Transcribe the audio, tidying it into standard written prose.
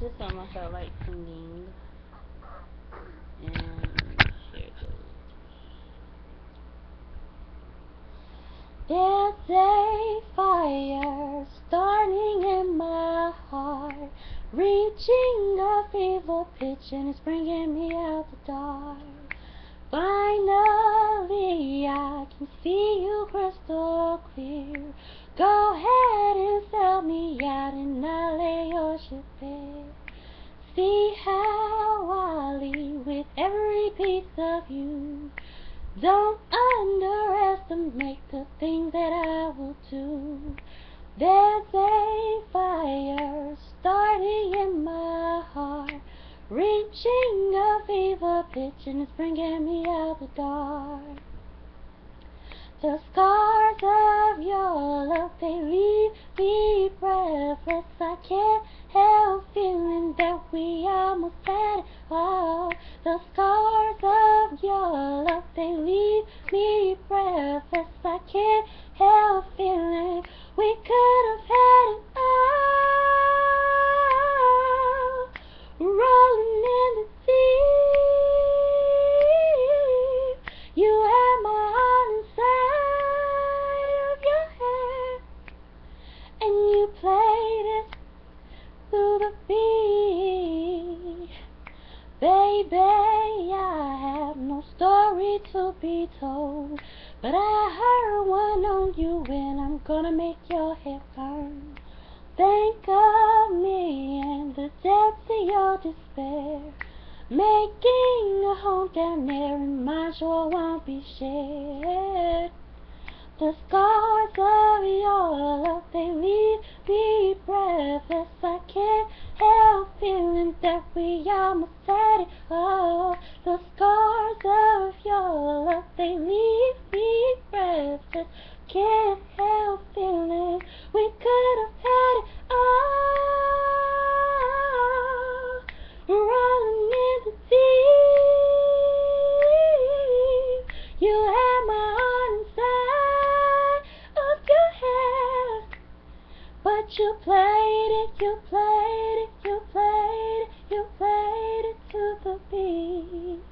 Just something I felt like singing. And here it goes. There's a fire starting in my heart, reaching a fever pitch, and it's bringing me out the dark. Finally, I can see you crystal clear. Go ahead and sell me out, and I'll lay your ship bare. See how I leave with every piece of you. Don't underestimate the things that I will do. There's a fire starting in my heart, reaching a fever pitch, and it's bringing me out the dark. The scars of your love, they leave me breathless. I can't help feeling that we almost had it all. The scars of your love, they leave me breathless. I can't help feeling we could have had it all. Rolling in the deep, you had my heart inside of your hand, and you played it through the beat. Baby, I have no story to be told, but I heard one on you, and I'm gonna make your head burn. Think of me and the depths of your despair, making a home down there, and mine sure won't be shared. The scars of your love, they leave me breathless. I can't help feeling that we almost had it all. The scars of your love, they leave me breathless. Can't help feeling we could have had it all. Rolling in the deep, you had my heart inside of your head, but you played it, you played it, you played it, you played it to the beat.